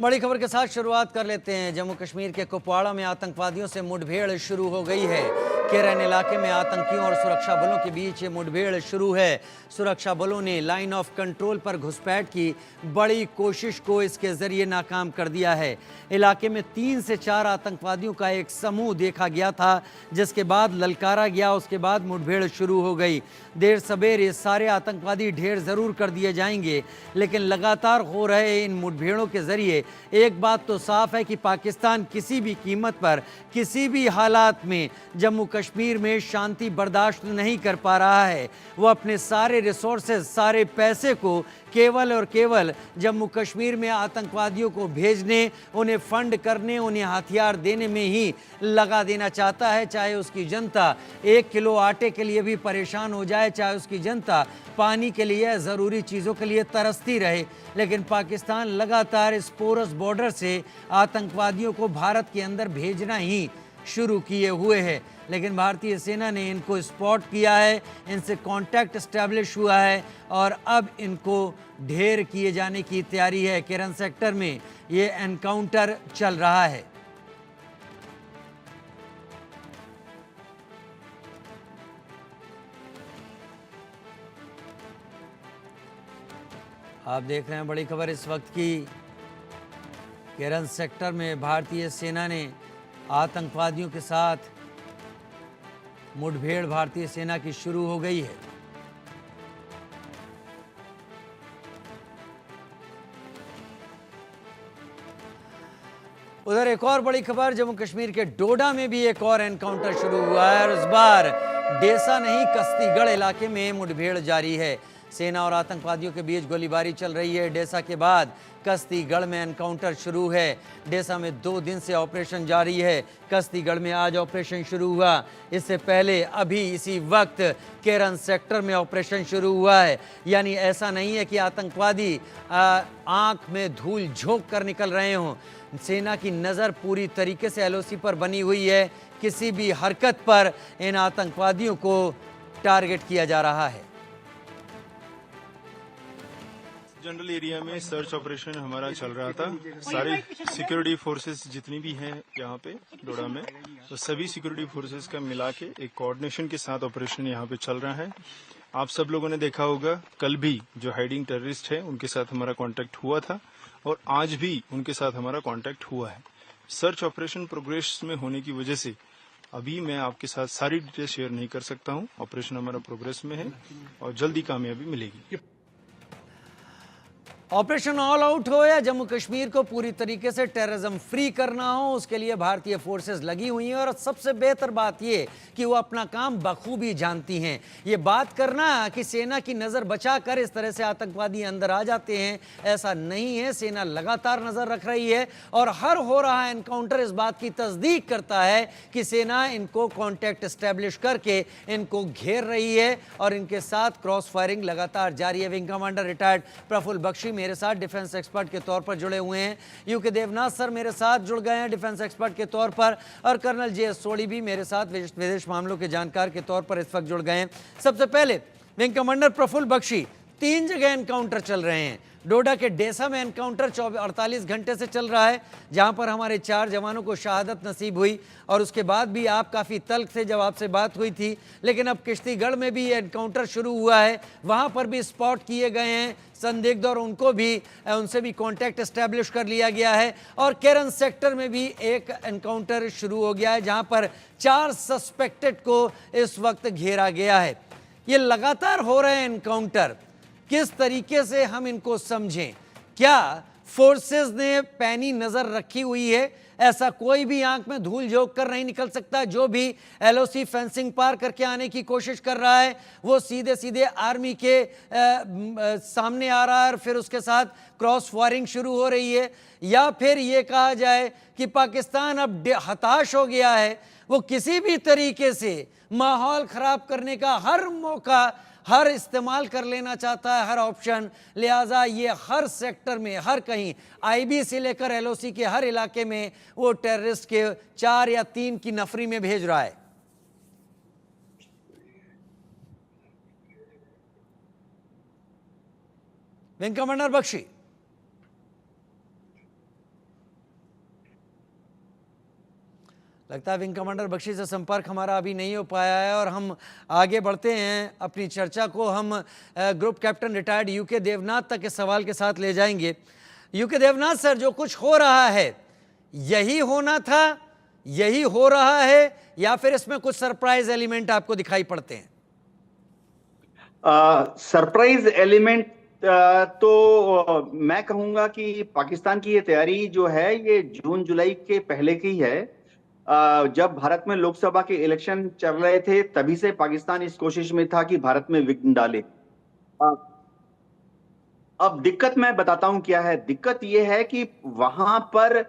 बड़ी खबर के साथ शुरुआत कर लेते हैं। जम्मू कश्मीर के कुपवाड़ा में आतंकवादियों से मुठभेड़ शुरू हो गई है। केरन इलाके में आतंकियों और सुरक्षा बलों के बीच ये मुठभेड़ शुरू है। सुरक्षा बलों ने लाइन ऑफ कंट्रोल पर घुसपैठ की बड़ी कोशिश को इसके जरिए नाकाम कर दिया है। इलाके में 3 से 4 आतंकवादियों का एक समूह देखा गया था, जिसके बाद ललकारा गया। उसके बाद मुठभेड़ शुरू हो गई। देर सवेरे सारे आतंकवादी ढेर जरूर कर दिए जाएंगे, लेकिन लगातार हो रहे इन मुठभेड़ों के जरिए एक बात तो साफ है कि पाकिस्तान किसी भी कीमत पर, किसी भी हालात में जम्मू कश्मीर में शांति बर्दाश्त नहीं कर पा रहा है। वो अपने सारे रिसोर्सेज, सारे पैसे को केवल और केवल जम्मू कश्मीर में आतंकवादियों को भेजने, उन्हें फंड करने, उन्हें हथियार देने में ही लगा देना चाहता है। चाहे उसकी जनता 1 किलो आटे के लिए भी परेशान हो जाए, चाहे उसकी जनता पानी के लिए, ज़रूरी चीज़ों के लिए तरसती रहे, लेकिन पाकिस्तान लगातार इस पोरस बॉर्डर से आतंकवादियों को भारत के अंदर भेजना ही शुरू किए हुए है। लेकिन भारतीय सेना ने इनको स्पॉट किया है, इनसे कांटेक्ट एस्टैब्लिश हुआ है और अब इनको ढेर किए जाने की तैयारी है। केरन सेक्टर में ये एनकाउंटर चल रहा है। आप देख रहे हैं बड़ी खबर इस वक्त की। केरन सेक्टर में भारतीय सेना ने आतंकवादियों के साथ मुठभेड़ भारतीय सेना की शुरू हो गई है। उधर एक और बड़ी खबर, जम्मू कश्मीर के डोडा में भी एक और एनकाउंटर शुरू हुआ है और इस बार डेसा नहीं, कस्तीगढ़ इलाके में मुठभेड़ जारी है। सेना और आतंकवादियों के बीच गोलीबारी चल रही है। डेसा के बाद कस्तीगढ़ में एनकाउंटर शुरू है। डेसा में 2 दिन से ऑपरेशन जारी है। कस्तीगढ़ में आज ऑपरेशन शुरू हुआ। इससे पहले अभी इसी वक्त केरन सेक्टर में ऑपरेशन शुरू हुआ है। यानी ऐसा नहीं है कि आतंकवादी आंख में धूल झोंक कर निकल रहे हों। सेना की नज़र पूरी तरीके से एलओसी पर बनी हुई है। किसी भी हरकत पर इन आतंकवादियों को टारगेट किया जा रहा है। जनरल एरिया में सर्च ऑपरेशन हमारा चल रहा था। सारे सिक्योरिटी फोर्सेस जितनी भी हैं यहाँ पे डोडा में, तो सभी सिक्योरिटी फोर्सेस का मिला के एक कोऑर्डिनेशन के साथ ऑपरेशन यहाँ पे चल रहा है। आप सब लोगों ने देखा होगा, कल भी जो हाइडिंग टेररिस्ट है उनके साथ हमारा कांटेक्ट हुआ था और आज भी उनके साथ हमारा कांटेक्ट हुआ है। सर्च ऑपरेशन प्रोग्रेस में होने की वजह से अभी मैं आपके साथ सारी डिटेल शेयर नहीं कर सकता हूँ। ऑपरेशन हमारा प्रोग्रेस में है और जल्दी कामयाबी मिलेगी। ऑपरेशन ऑल आउट हो या जम्मू कश्मीर को पूरी तरीके से टेररिज्म फ्री करना हो, उसके लिए भारतीय फोर्सेस लगी हुई हैं और सबसे बेहतर बात यह कि वो अपना काम बखूबी जानती हैं। ये बात करना कि सेना की नज़र बचाकर इस तरह से आतंकवादी अंदर आ जाते हैं, ऐसा नहीं है। सेना लगातार नज़र रख रही है और हर हो रहा एनकाउंटर इस बात की तस्दीक करता है कि सेना इनको कॉन्टैक्ट एस्टेब्लिश करके इनको घेर रही है और इनके साथ क्रॉस फायरिंग लगातार जारी है। Wing commander retired Praful Bakshi मेरे साथ डिफेंस एक्सपर्ट के तौर पर जुड़े हुए हैं। यूके देवनाथ सर मेरे साथ जुड़ गए हैं डिफेंस एक्सपर्ट के तौर पर और कर्नल जे सोडी भी मेरे साथ विदेश मामलों के जानकार के तौर पर इस वक्त जुड़ गए हैं। सबसे पहले विंग कमांडर प्रफुल्ल बख्शी, 3 जगह एनकाउंटर चल रहे हैं। डोडा के डेसा में एनकाउंटर 48 घंटे से चल रहा है, जहां पर हमारे 4 जवानों को शहादत नसीब हुई और उसके बाद भी आप काफ़ी तल्ख थे जब आपसे बात हुई थी। लेकिन अब किश्तीगढ़ में भी एनकाउंटर शुरू हुआ है, वहां पर भी स्पॉट किए गए हैं संदिग्ध और उनसे भी कांटेक्ट एस्टैब्लिश कर लिया गया है। और केरन सेक्टर में भी एक एनकाउंटर शुरू हो गया है, जहां पर 4 सस्पेक्टेड को इस वक्त घेरा गया है। ये लगातार हो रहे हैं एनकाउंटर, किस तरीके से हम इनको समझें? क्या फोर्सेस ने पैनी नजर रखी हुई है? ऐसा कोई भी आंख में धूल झोंक कर नहीं निकल सकता। जो भी एलओसी फेंसिंग पार करके आने की कोशिश कर रहा है वो सीधे सीधे आर्मी के सामने आ रहा है और फिर उसके साथ क्रॉस फायरिंग शुरू हो रही है। या फिर ये कहा जाए कि पाकिस्तान अब हताश हो गया है, वो किसी भी तरीके से माहौल खराब करने का हर मौका हर इस्तेमाल कर लेना चाहता है, हर ऑप्शन। लिहाजा ये हर सेक्टर में, हर कहीं, आईबी से लेकर एलओसी के हर इलाके में वो टेररिस्ट के 4 या 3 की नफरी में भेज रहा है। Wing commander Bakshi. लगता है विंग कमांडर बख्शी से संपर्क हमारा अभी नहीं हो पाया है और हम आगे बढ़ते हैं अपनी चर्चा को। हम group captain retired UK Devnath तक इस सवाल के साथ ले जाएंगे। यूके देवनाथ सर, जो कुछ हो रहा है यही होना था, यही हो रहा है, या फिर इसमें कुछ सरप्राइज एलिमेंट आपको दिखाई पड़ते हैं? सरप्राइज एलिमेंट तो मैं कहूंगा कि पाकिस्तान की ये तैयारी जो है ये जून जुलाई के पहले की है। जब भारत में लोकसभा के इलेक्शन चल रहे थे तभी से पाकिस्तान इस कोशिश में था कि भारत में विघ्न डाले। अब दिक्कत मैं बताता हूं क्या है। दिक्कत ये है कि वहां पर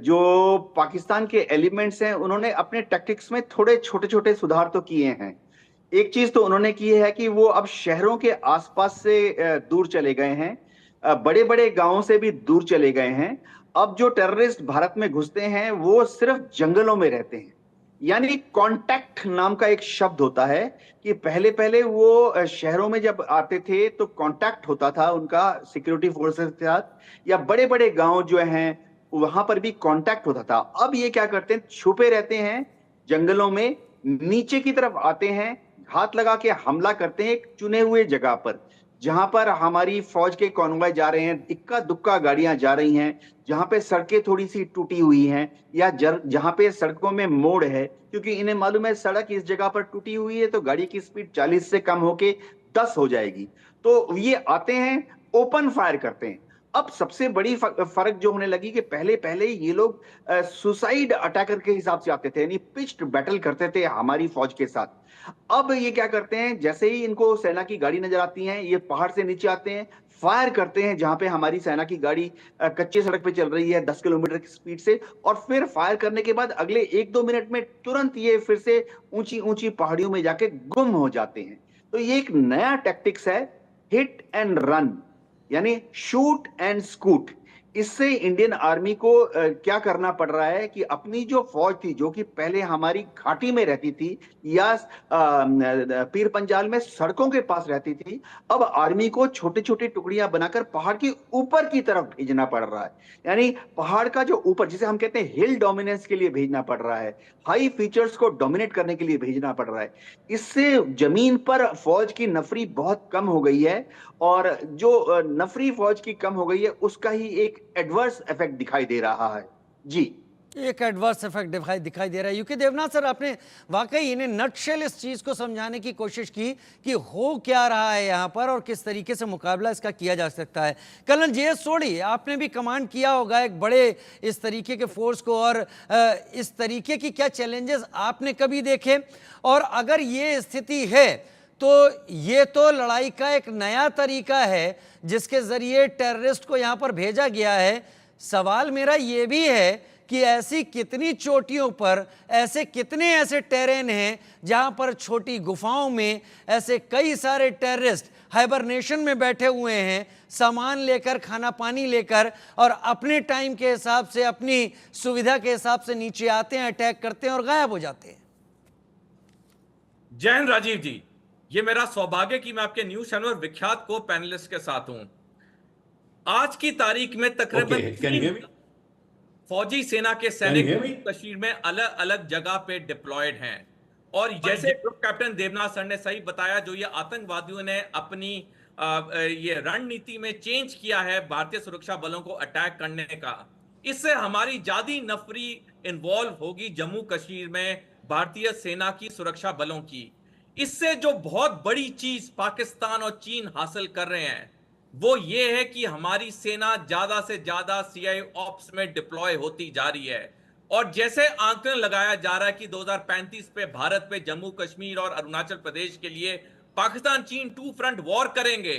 जो पाकिस्तान के एलिमेंट्स हैं उन्होंने अपने टैक्टिक्स में थोड़े छोटे छोटे सुधार तो किए हैं। एक चीज तो उन्होंने की है कि वो अब शहरों के आसपास से दूर चले गए हैं, बड़े बड़े गांवों से भी दूर चले गए हैं। अब जो टेररिस्ट भारत में घुसते हैं वो सिर्फ जंगलों में रहते हैं। यानी कांटेक्ट नाम का एक शब्द होता है कि पहले पहले वो शहरों में जब आते थे तो कांटेक्ट होता था उनका सिक्योरिटी फोर्सेस के साथ, या बड़े बड़े गांव जो हैं वहां पर भी कांटेक्ट होता था। अब ये क्या करते हैं, छुपे रहते हैं जंगलों में, नीचे की तरफ आते हैं, घात लगा के हमला करते हैं एक चुने हुए जगह पर जहां पर हमारी फौज के कॉन्वॉय जा रहे हैं, इक्का दुक्का गाड़ियां जा रही हैं, जहां पे सड़कें थोड़ी सी टूटी हुई हैं, या जहां पे सड़कों में मोड़ है, क्योंकि इन्हें मालूम है सड़क इस जगह पर टूटी हुई है तो गाड़ी की स्पीड 40 से कम होके 10 हो जाएगी। तो ये आते हैं, ओपन फायर करते हैं। अब सबसे बड़ी फर्क जो होने लगी कि पहले पहले ये लोग सुसाइड अटैकर के हिसाब से आते थे, यानी पिच्ड बैटल करते थे हमारी फौज के साथ। अब ये क्या करते हैं, जैसे ही इनको सेना की गाड़ी नजर आती है ये पहाड़ से नीचे आते हैं, फायर करते हैं जहां पे हमारी सेना की गाड़ी कच्चे सड़क पे चल रही है 10 किलोमीटर की स्पीड से, और फिर फायर करने के बाद अगले 1-2 मिनट में तुरंत ये फिर से ऊंची ऊंची पहाड़ियों में जाके गुम हो जाते हैं। तो ये एक नया टैक्टिक्स है, हिट एंड रन, यानी शूट एंड स्कूट। इससे इंडियन आर्मी को क्या करना पड़ रहा है कि अपनी जो फौज थी जो कि पहले हमारी घाटी में रहती थी या पीर पंजाल में सड़कों के पास रहती थी, अब आर्मी को छोटे छोटे टुकड़ियां बनाकर पहाड़ की ऊपर की तरफ भेजना पड़ रहा है। यानी पहाड़ का जो ऊपर, जिसे हम कहते हैं हिल डोमिनेंस के लिए भेजना पड़ रहा है, हाई फीचर्स को डोमिनेट करने के लिए भेजना पड़ रहा है। इससे जमीन पर फौज की नफरी बहुत कम हो गई है, और जो नफरी फौज की कम हो गई है उसका ही एक एडवर्स इफेक्ट दिखाई दे रहा है। जी, एक एडवर्स इफेक्ट दिखाई दे रहा है। यूके देवनाथ सर, आपने वाकई इन्हें नटशेल इस चीज को समझाने की कोशिश की कि हो क्या रहा है यहाँ पर और किस तरीके से मुकाबला इसका किया जा सकता है। कर्नल JS सोढ़ी, आपने भी कमांड किया होगा एक बड़े इस तरीके के फोर्स को, और इस तरीके की क्या चैलेंजेस आपने कभी देखे? और अगर ये स्थिति है तो ये तो लड़ाई का एक नया तरीका है जिसके जरिए टेररिस्ट को यहां पर भेजा गया है। सवाल मेरा ये भी है कि ऐसी कितनी चोटियों पर ऐसे टेरेन हैं जहां पर छोटी गुफाओं में ऐसे कई सारे टेररिस्ट हाइबरनेशन में बैठे हुए हैं, सामान लेकर, खाना पानी लेकर, और अपने टाइम के हिसाब से, अपनी सुविधा के हिसाब से नीचे आते हैं, अटैक करते हैं और गायब हो जाते हैं। जय हिंद राजीव जी, ये मेरा सौभाग्य कि मैं आपके न्यूज चैनल विख्यात को पैनलिस्ट के साथ हूं। आज की तारीख में तकरीबन फौजी सेना के सैनिक कश्मीर में अलग अलग जगह पे डिप्लॉयड हैं, और जैसे ग्रुप कैप्टन देवनाथ सर ने सही बताया, जो ये आतंकवादियों ने अपनी ये रणनीति में चेंज किया है भारतीय सुरक्षा बलों को अटैक करने का, इससे हमारी ज्यादा नफरी इन्वॉल्व होगी जम्मू कश्मीर में भारतीय सेना की सुरक्षा बलों की। इससे जो बहुत बड़ी चीज पाकिस्तान और चीन हासिल कर रहे हैं वो ये है कि हमारी सेना ज्यादा से ज्यादा CI ऑप्स में डिप्लॉय होती जा रही है, और जैसे आंकलन लगाया जा रहा है कि 2035 पे भारत पे जम्मू कश्मीर और अरुणाचल प्रदेश के लिए पाकिस्तान चीन 2 फ्रंट वॉर करेंगे,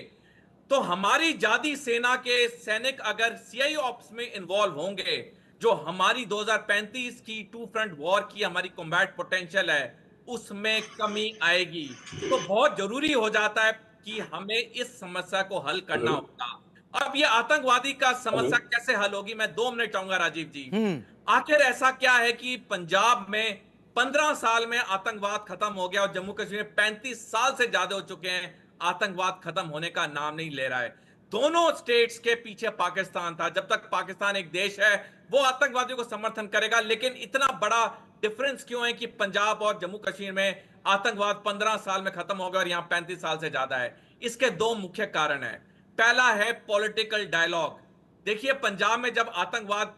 तो हमारी जादी सेना के सैनिक अगर CI ऑप्स में इन्वॉल्व होंगे, जो हमारी 2035 की 2 फ्रंट वॉर की हमारी कॉम्बैट पोटेंशियल है उसमें कमी आएगी। तो बहुत जरूरी हो जाता है कि हमें इस समस्या को हल करना होगा। अब ये आतंकवादी का समस्या कैसे हल होगी, मैं 2 मिनट चाहूंगा राजीव जी। आखिर ऐसा क्या है कि पंजाब में 15 साल में आतंकवाद खत्म हो गया और जम्मू कश्मीर में 35 साल से ज्यादा हो चुके हैं, आतंकवाद खत्म होने का नाम नहीं ले रहा है। दोनों स्टेट्स के पीछे पाकिस्तान था। जब तक पाकिस्तान एक देश है वो आतंकवादियों को समर्थन करेगा, लेकिन इतना बड़ा डिफरेंस क्यों है कि पंजाब और जम्मू कश्मीर में आतंकवाद 15 साल में खत्म हो गया और यहां 35 साल से ज्यादा है? इसके दो मुख्य कारण है। पहला है पॉलिटिकल डायलॉग। देखिए, पंजाब में जब आतंकवाद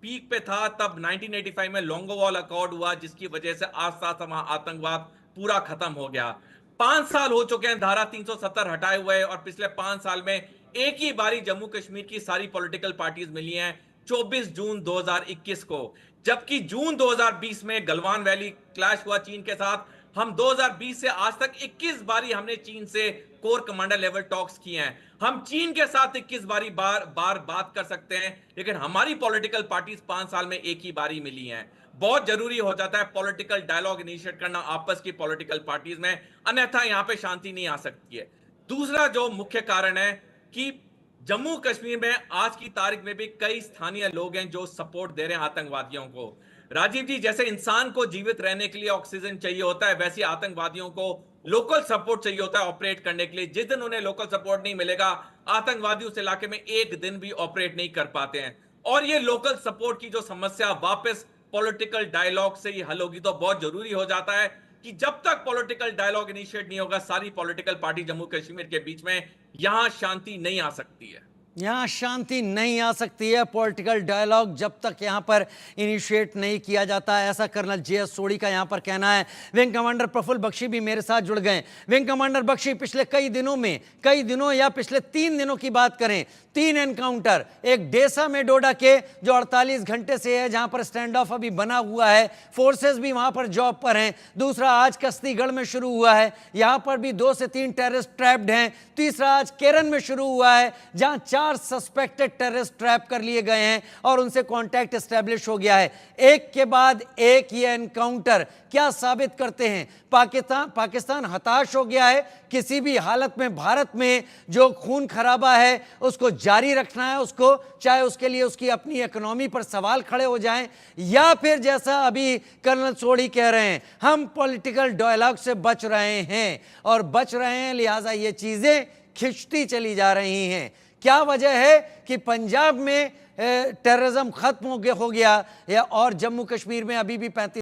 पीक पे था तब 1985 में लोंगोवाल अकॉर्ड हुआ, जिसकी वजह से आस्ता आस्ता वहां आतंकवाद पूरा खत्म हो गया। 5 साल हो चुके हैं धारा 370 हटाए हुए, और पिछले 5 साल में एक ही बारी जम्मू कश्मीर की सारी पॉलिटिकल पार्टीज मिली हैं 24 जून 2021 को, जबकि जून 2020 में गलवान वैली क्लैश हुआ चीन के साथ। हम 2020 से आज तक 21 बारी हमने चीन से कोर कमांडर लेवल टॉक्स किए हैं। हम चीन के साथ 21 बारी बार बात कर सकते हैं, लेकिन हमारी पॉलिटिकल पार्टीज 5 साल में एक ही बारी मिली हैं। बहुत जरूरी हो जाता है पॉलिटिकल डायलॉग इनिशिएट करना आपस की पॉलिटिकल पार्टीज में, अन्यथा यहां पे शांति नहीं आ सकती है। दूसरा जो मुख्य कारण है कि जम्मू कश्मीर में आज की तारीख में भी कई स्थानीय लोग हैं जो सपोर्ट दे रहे हैं आतंकवादियों को। राजीव जी, जैसे इंसान को जीवित रहने के लिए ऑक्सीजन चाहिए होता है, वैसे आतंकवादियों को लोकल सपोर्ट चाहिए होता है ऑपरेट करने के लिए। जिस दिन उन्हें लोकल सपोर्ट नहीं मिलेगा, आतंकवादी उस इलाके में एक दिन भी ऑपरेट नहीं कर पाते हैं। और ये लोकल सपोर्ट की जो समस्या वापस पॉलिटिकल डायलॉग से ही हल होगी, तो बहुत जरूरी हो जाता है कि जब तक पॉलिटिकल डायलॉग इनिशिएट नहीं होगा सारी पॉलिटिकल पार्टी जम्मू कश्मीर के बीच में, यहां शांति नहीं आ सकती है। यहाँ शांति नहीं आ सकती है पॉलिटिकल डायलॉग जब तक यहाँ पर इनिशिएट नहीं किया जाता है, ऐसा कर्नल जे.एस. सोढ़ी का यहाँ पर कहना है। विंग कमांडर प्रफुल्ल बख्शी भी मेरे साथ जुड़ गए। विंग कमांडर बख्शी, पिछले कई दिनों या पिछले 3 दिनों की बात करें, 3 एनकाउंटर, एक डेसा में डोडा के जो 48 घंटे से है, जहां पर स्टैंड ऑफ अभी बना हुआ है, फोर्सेस भी वहां पर जॉब पर हैं। दूसरा आज कस्तीगढ़ में शुरू हुआ है, यहां पर भी 2 से 3 टेररिस्ट ट्रैप्ड हैं। तीसरा आज केरन में शुरू हुआ है, जहां 4 सस्पेक्टेड टेररिस्ट ट्रैप कर लिए गए हैं और उनसे कांटेक्ट एस्टेब्लिश हो गया है। एक के बाद एक ये एनकाउंटर क्या साबित करते हैं? पाकिस्तान हताश हो गया है। किसी भी हालत में भारत में जो खून खराबा है उसको जारी रखना है, उसको चाहे उसके लिए उसकी अपनी इकोनॉमी पर सवाल खड़े हो जाएं, या फिर जैसा अभी कर्नल सोढ़ी कह रहे हैं, हम पॉलिटिकल डायलॉग से बच रहे हैं और बच रहे हैं, लिहाजा ये चीजें खिंचती चली जा रही हैं। क्या वजह है कि पंजाब में टेररिज्म खत्म हो गया या और जम्मू कश्मीर में अभी भी 35